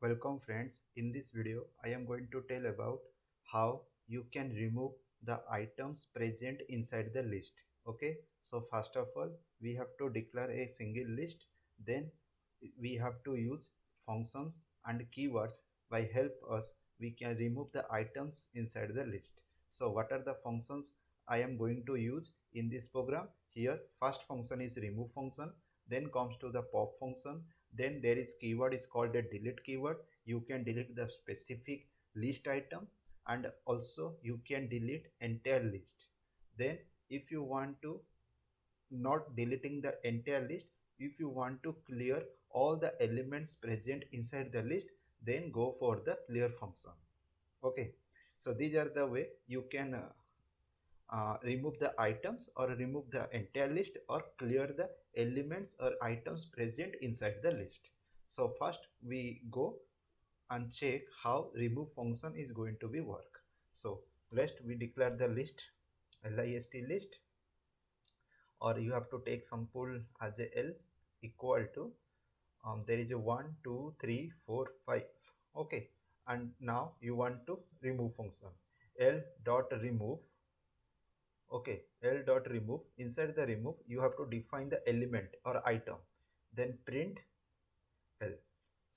Welcome friends. In this video, I am going to tell about how you can remove the items present inside the list. Okay, so first of all, we have to declare a single list. Then we have to use functions and keywords. By help us, we can remove the items inside the list. So what are the functions I am going to use in this program? Here, first function is remove function. Then comes to the pop function. Then there is keyword is called a delete keyword. You can delete the specific list item, and also you can delete entire list. Then if you want to not deleting the entire list, if you want to clear all the elements present inside the list, then go for the clear function. Okay, so these are the way you can remove the items or remove the entire list or clear the elements or items present inside the list. So first we go and check how remove function is going to be work. So first we declare the list, list list, or you have to take some pool as a L equal to there is a 1 2 3 4 5. Okay, and now you want to remove function, L dot remove. Okay, L dot remove. Inside the remove you have to define the element or item, then print L.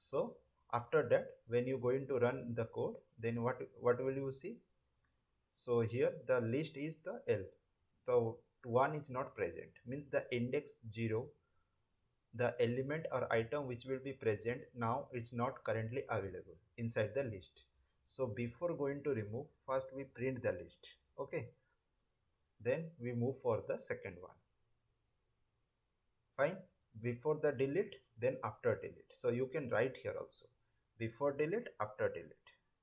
So after that, when you going to run the code, then what will you see? So here the list is the L, so 1 is not present, means the index 0, the element or item which will be present now, it's not currently available inside the list. So before going to remove, first we print the list. Okay, then we move for the second one. Fine. Before the delete, then after delete. So you can write here also, before delete, after delete.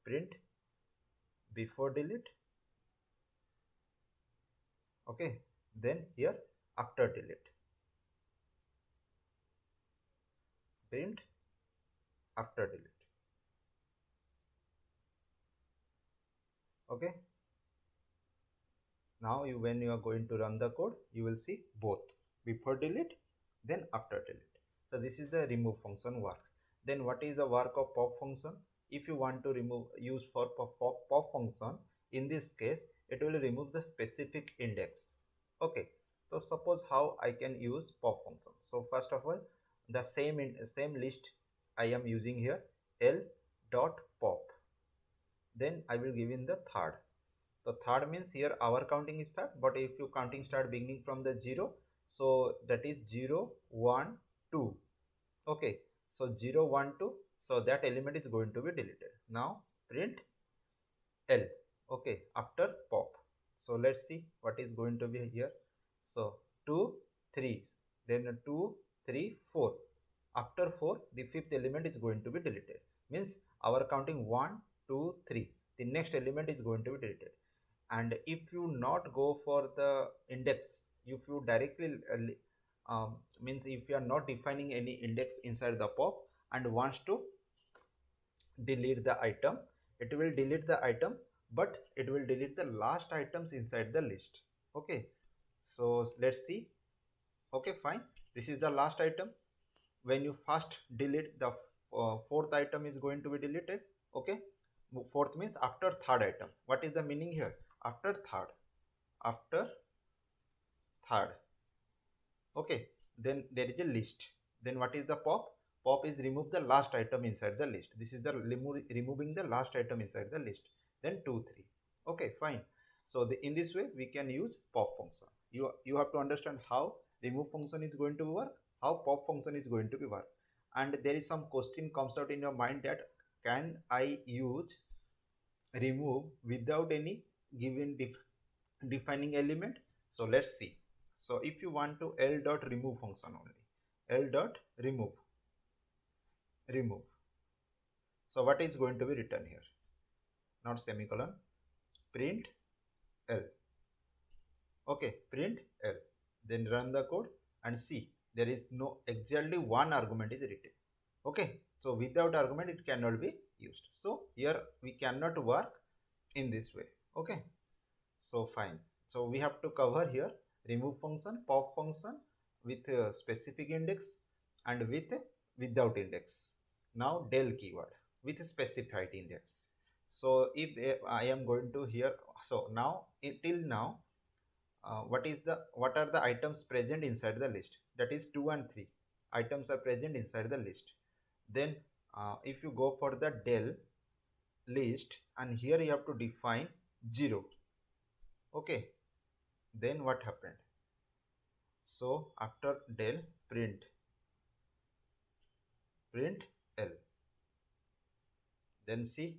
Print before delete. Okay, then here after delete. Print after delete. Okay, now when you are going to run the code, you will see both before delete, then after delete. So this is the remove function work. Then what is the work of pop function? If you want to remove use for pop function, in this case it will remove the specific index. Okay, so suppose how I can use pop function. So first of all, the same list I am using here, L dot pop. Then I will give in the third. So third means here our counting is start, but if you counting start beginning from the 0, so that is 0 1 2. Okay, so 0 1 2, so that element is going to be deleted. Now print L. Okay, after pop. So let's see what is going to be here. So 2 3, then 2 3 4. After 4, the fifth element is going to be deleted, means our counting 1 2 3, the next element is going to be deleted. And if you not go for the index, if you directly means if you are not defining any index inside the pop and wants to delete the item, it will delete the item, but it will delete the last items inside the list. Okay, so let's see. Okay, fine, this is the last item. When you first delete the fourth item is going to be deleted. Okay, fourth means after third item. What is the meaning here? After third, after third. Okay, then there is a list. Then what is the pop? Pop is remove the last item inside the list. This is the removing the last item inside the list. Then 2 3. Okay, fine. So in this way we can use pop function. You have to understand how remove function is going to work, how pop function is going to be work. And there is some question comes out in your mind that can I use remove without any given defining element? So let's see. So if you want to L dot remove function only, L dot remove. So what is going to be written here? Not semicolon, print L. Okay, print L. Then run the code and see there is no exactly one argument is written. Okay, so without argument it cannot be used. So here we cannot work in this way. Okay, so fine. So we have to cover here remove function, pop function with a specific index and with without index. Now del keyword. with a specified index. So if I am going to here, so now till now, what are the items present inside the list? That is 2 and 3 items are present inside the list. Then if you go for the del list, and here you have to define 0. Okay, then what happened? So after del print L, then see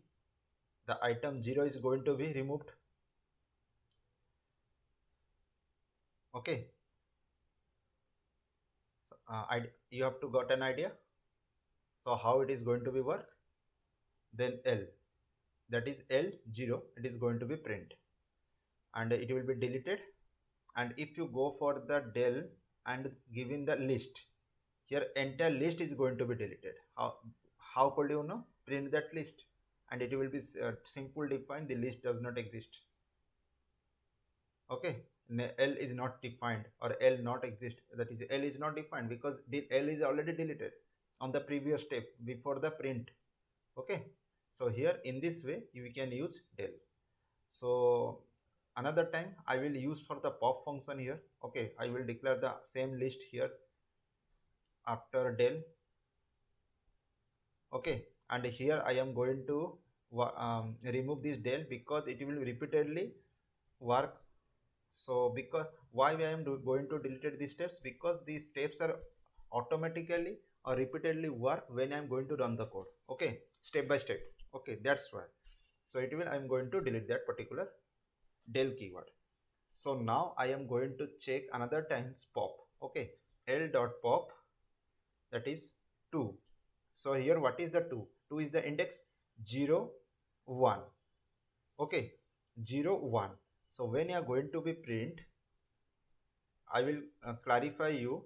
the item 0 is going to be removed. Okay, so, you have to got an idea. So how it is going to be work? Then L, that is L0, it is going to be print and it will be deleted. And if you go for the del and given the list, here entire list is going to be deleted. How could you know? Print that list and it will be simple define the list does not exist. Okay, L is not defined or L not exist, that is L is not defined because L is already deleted on the previous step before the print. Okay, so here in this way you can use del. So another time I will use for the pop function here. Okay, I will declare the same list here after del. Okay, and here I am going to remove this del because it will repeatedly work. So because why I am going to delete these steps? Because these steps are automatically or repeatedly work when I am going to run the code. Okay, step by step. Okay, that's why. So it will I am going to delete that particular del keyword. So now I am going to check another times pop. Okay, L dot pop, that is 2. So here what is the 2? 2 is the index 0 1. Okay, 0 1. So when you are going to be print, I will clarify you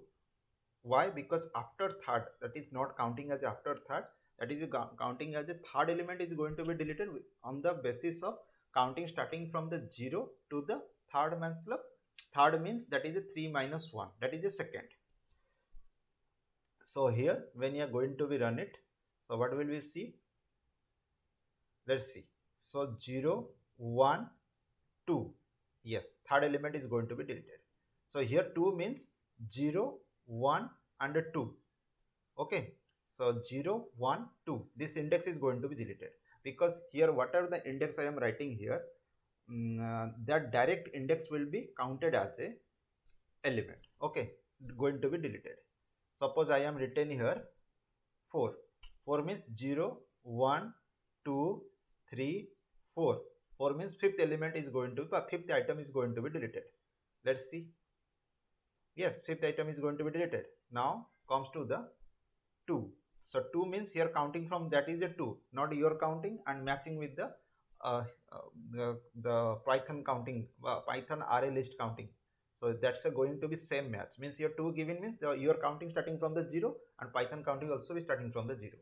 why. Because after third, that is not counting as after third, that is counting as a third element is going to be deleted on the basis of counting starting from the 0 to the third matlab. Third means that is a 3 minus 1, that is a second. So here when you are going to be run it, so what will we see? Let's see. So 0 1 2, yes, third element is going to be deleted. So here 2 means 0 1 and 2. Okay, so 0 1 2, this index is going to be deleted because here whatever the index I am writing here, that direct index will be counted as a element. Okay, going to be deleted. Suppose I am written here 4. 4 means 0 1 2 3 4. 4 means fifth element is going to be, fifth item is going to be deleted. Let's see. Yes, fifth item is going to be deleted. Now comes to the 2. So 2 means here counting from, that is a 2, not your counting and matching with the the Python counting, Python array list counting. So that's going to be same match. Means your 2 given means your counting starting from the 0 and Python counting also is starting from the 0.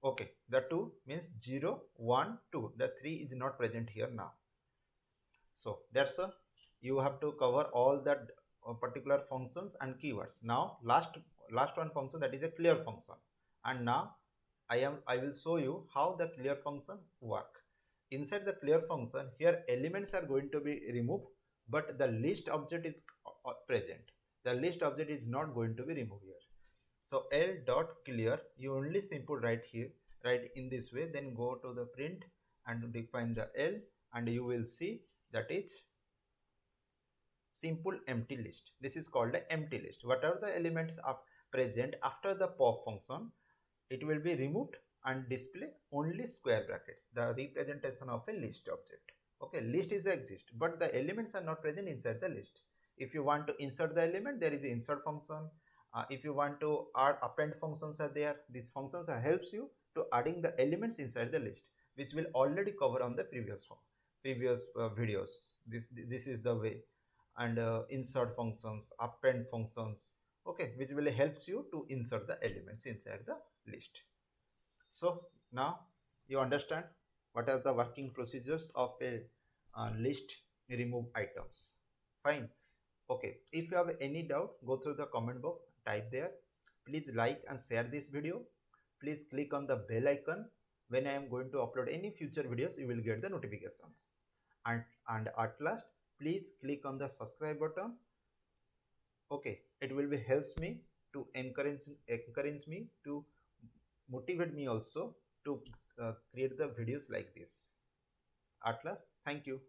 Okay, the 2 means 0 1 2. The 3 is not present here now. So that's you have to cover all that particular functions and keywords. Now last one function, that is a clear function. And now I will show you how the clear function work. Inside the clear function, here elements are going to be removed, but the list object is present. The list object is not going to be removed here. So L dot clear, you only simple write here, write in this way, then go to the print and define the L, and you will see that is simple empty list. This is called the empty list. Whatever the elements are present after the pop function, it will be removed and display only square brackets, the representation of a list object. Okay, list is exist, but the elements are not present inside the list. If you want to insert the element, there is an insert function. If you want to add append functions are there. These functions helps you to adding the elements inside the list, which will already cover on the previous videos. This is the way. And insert functions, append functions, okay, which will helps you to insert the elements inside the list. So now you understand what are the working procedures of a list remove items. Fine. Okay, if you have any doubt, go through the comment box, type there. Please like and share this video. please click on the bell icon. When I am going to upload any future videos, you will get the notifications. And at last, please click on the subscribe button. Okay, it will be helps me to encourage me to motivate me also to create the videos like this. At last, thank you.